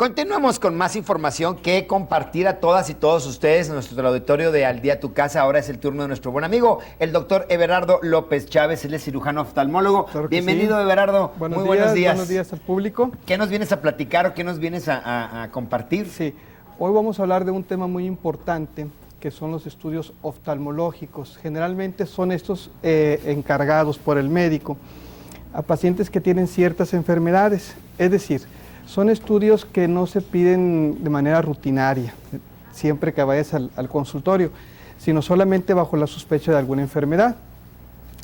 Continuamos con más información que compartir a todas y todos ustedes en nuestro auditorio de Al Día Tu Casa. Ahora es el turno de nuestro buen amigo, el doctor Everardo López Chávez. Él es cirujano oftalmólogo. Claro que Bienvenido, sí. Everardo. Buenos Muy buenos días. Buenos días al público. ¿Qué nos vienes a platicar o qué nos vienes a compartir? Sí, hoy vamos a hablar de un tema muy importante, que son los estudios oftalmológicos. Generalmente son estos encargados por el médico a pacientes que tienen ciertas enfermedades. Es decir, son estudios que no se piden de manera rutinaria, siempre que vayas al consultorio, sino solamente bajo la sospecha de alguna enfermedad.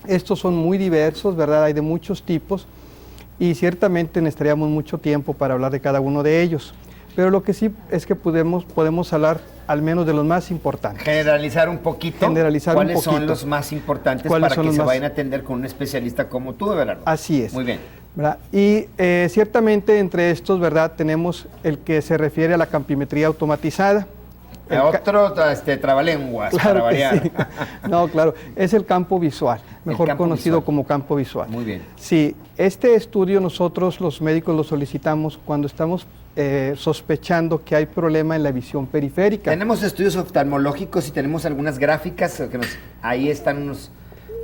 Estos son muy diversos, ¿verdad? Hay de muchos tipos y ciertamente necesitaríamos mucho tiempo para hablar de cada uno de ellos. Pero lo que sí es que podemos hablar al menos de los más importantes. Generalizar un poquito. ¿Cuáles son los más importantes para que se vayan a atender con un especialista como tú, Everardo? Así es. Muy bien. ¿Verdad? Y ciertamente entre estos, ¿verdad? Tenemos el que se refiere a la campimetría automatizada. Otro trabalenguas, claro para variar. Sí. No, claro, es el campo visual, mejor campo conocido visual. como campo visual. Muy bien. Sí, este estudio nosotros los médicos lo solicitamos cuando estamos sospechando que hay problema en la visión periférica. Tenemos estudios oftalmológicos y tenemos algunas gráficas, ahí están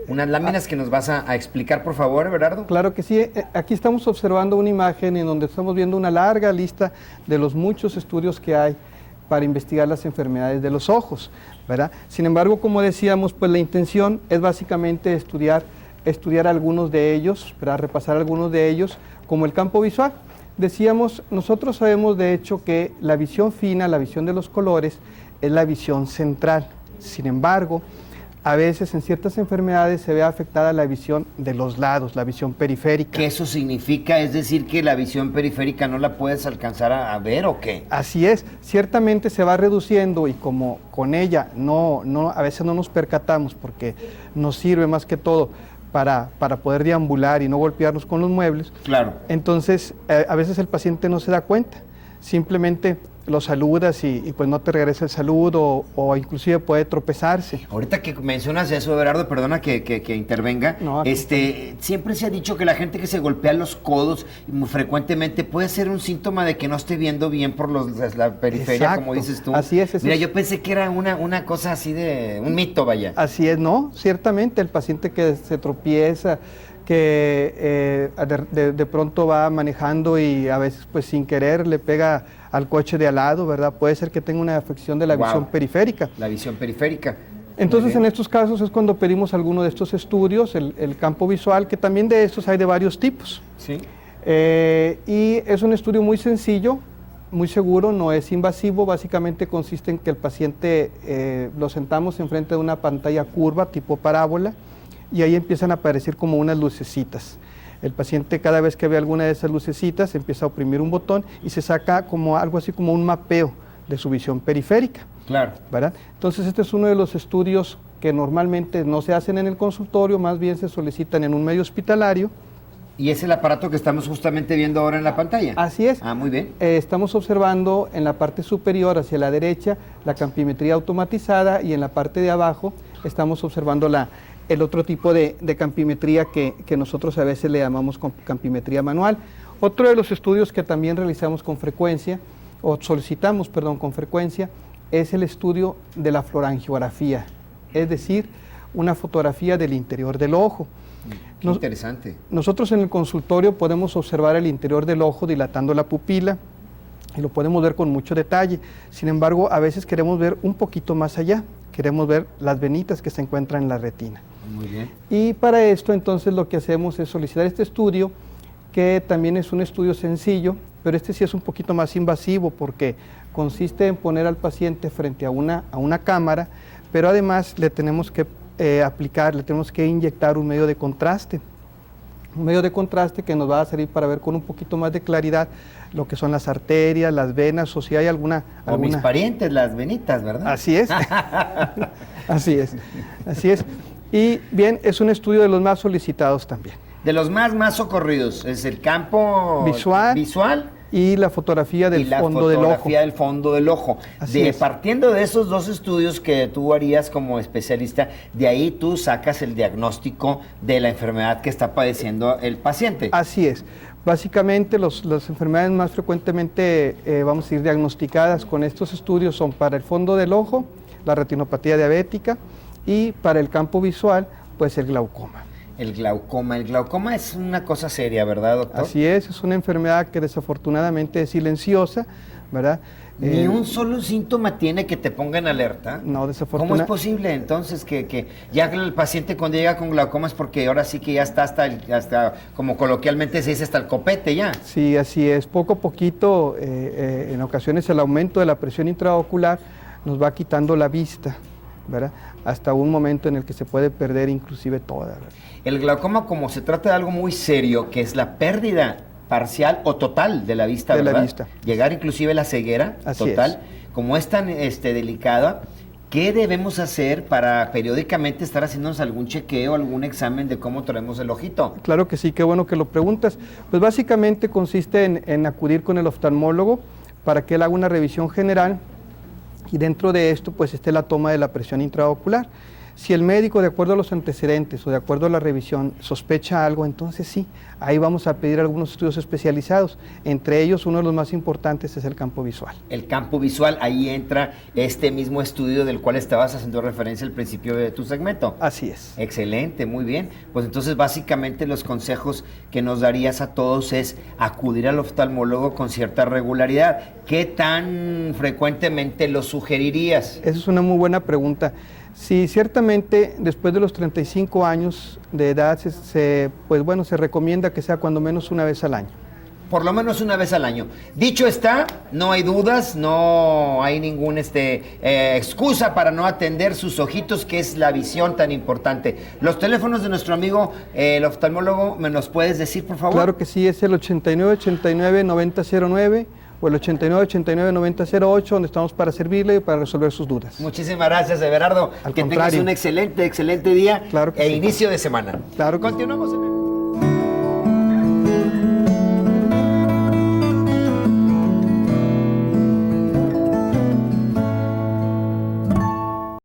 unas láminas que nos vas a explicar, por favor, Everardo. Claro que sí. Aquí estamos observando una imagen en donde estamos viendo una larga lista de los muchos estudios que hay para investigar las enfermedades de los ojos, ¿verdad? Sin embargo, como decíamos, pues la intención es básicamente estudiar algunos de ellos, ¿verdad? Repasar algunos de ellos, como el campo visual. Decíamos, nosotros sabemos de hecho que la visión fina, la visión de los colores, es la visión central. Sin embargo, a veces en ciertas enfermedades se ve afectada la visión de los lados, la visión periférica. ¿Qué eso significa? ¿Es decir que la visión periférica no la puedes alcanzar a ver o qué? Así es, ciertamente se va reduciendo y como con ella a veces no nos percatamos porque nos sirve más que todo para poder deambular y no golpearnos con los muebles. Claro. Entonces, a veces el paciente no se da cuenta, simplemente lo saludas y pues no te regresa el saludo o inclusive puede tropezarse. Ahorita que mencionas eso, Everardo, perdona que intervenga, No, siempre se ha dicho que la gente que se golpea los codos muy frecuentemente puede ser un síntoma de que no esté viendo bien por la periferia, exacto, como dices tú. Así es. Mira, yo pensé que era una cosa así de un mito, vaya. Así es, ¿no? Ciertamente el paciente que se tropieza, que de pronto va manejando y a veces pues sin querer le pega al coche de al lado, ¿verdad? Puede ser que tenga una afección de la visión periférica. La visión periférica. Entonces en estos casos es cuando pedimos alguno de estos estudios, el campo visual, que también de estos hay de varios tipos. Sí. Y es un estudio muy sencillo, muy seguro, no es invasivo, básicamente consiste en que el paciente lo sentamos enfrente de una pantalla curva tipo parábola y ahí empiezan a aparecer como unas lucecitas. El paciente cada vez que ve alguna de esas lucecitas empieza a oprimir un botón y se saca como algo así como un mapeo de su visión periférica. Claro. ¿Verdad? Entonces este es uno de los estudios que normalmente no se hacen en el consultorio, más bien se solicitan en un medio hospitalario. ¿Y es el aparato que estamos justamente viendo ahora en la pantalla? Así es. Ah, muy bien. Estamos observando en la parte superior hacia la derecha la campimetría automatizada y en la parte de abajo estamos observando el otro tipo de campimetría que nosotros a veces le llamamos campimetría manual. Otro de los estudios que también realizamos con frecuencia, o solicitamos, perdón, con frecuencia, es el estudio de la fluorangiografía, es decir, una fotografía del interior del ojo. Qué interesante. Nosotros en el consultorio podemos observar el interior del ojo dilatando la pupila y lo podemos ver con mucho detalle. Sin embargo, a veces queremos ver un poquito más allá, queremos ver las venitas que se encuentran en la retina. Muy bien. Y para esto entonces lo que hacemos es solicitar este estudio, que también es un estudio sencillo, pero este sí es un poquito más invasivo porque consiste en poner al paciente frente a una cámara, pero además le tenemos que le tenemos que inyectar un medio de contraste. Un medio de contraste que nos va a servir para ver con un poquito más de claridad lo que son las arterias, las venas, o si hay alguna... Mis parientes, las venitas, ¿verdad? Así es. Así es. Y bien, es un estudio de los más solicitados también. De los más socorridos, es el campo visual y la fotografía del fondo del ojo. Y la fotografía del fondo del ojo. Así es. Partiendo de esos dos estudios que tú harías como especialista, de ahí tú sacas el diagnóstico de la enfermedad que está padeciendo el paciente. Así es. Básicamente las enfermedades más frecuentemente vamos a ir diagnosticadas con estos estudios son para el fondo del ojo, la retinopatía diabética, y para el campo visual, pues el glaucoma. El glaucoma es una cosa seria, ¿verdad, doctor? Así es una enfermedad que desafortunadamente es silenciosa, ¿verdad? ¿Ni un solo síntoma tiene que te ponga en alerta? No, ¿Cómo es posible entonces que ya el paciente cuando llega con glaucoma es porque ahora sí que ya está hasta como coloquialmente se dice, hasta el copete ya? Sí, así es. Poco a poquito, en ocasiones el aumento de la presión intraocular nos va quitando la vista, ¿verdad? Hasta un momento en el que se puede perder inclusive toda, ¿verdad? El glaucoma, como se trata de algo muy serio, que es la pérdida parcial o total de la vista, de ¿verdad? La vista. Llegar inclusive a la ceguera Así total, es. Como es tan delicada, ¿qué debemos hacer para periódicamente estar haciéndonos algún chequeo, algún examen de cómo traemos el ojito? Claro que sí, qué bueno que lo preguntas. Pues básicamente consiste en acudir con el oftalmólogo para que él haga una revisión general y dentro de esto pues esté la toma de la presión intraocular. Si el médico, de acuerdo a los antecedentes o de acuerdo a la revisión, sospecha algo, entonces sí, ahí vamos a pedir algunos estudios especializados. Entre ellos, uno de los más importantes es el campo visual. El campo visual, ahí entra este mismo estudio del cual estabas haciendo referencia al principio de tu segmento. Así es. Excelente, muy bien. Pues entonces, básicamente, los consejos que nos darías a todos es acudir al oftalmólogo con cierta regularidad. ¿Qué tan frecuentemente lo sugerirías? Esa es una muy buena pregunta. Sí, ciertamente después de los 35 años de edad se recomienda que sea cuando menos una vez al año. Por lo menos una vez al año. Dicho está, no hay dudas, no hay ninguna excusa para no atender sus ojitos, que es la visión tan importante. Los teléfonos de nuestro amigo, el oftalmólogo, ¿me los puedes decir, por favor? Claro que sí, es el 8989-9009 o el 8989-9008, donde estamos para servirle y para resolver sus dudas. Muchísimas gracias, Everardo. Al que contrario. tengas un excelente día Claro que sí. inicio de semana. Claro que Continuamos en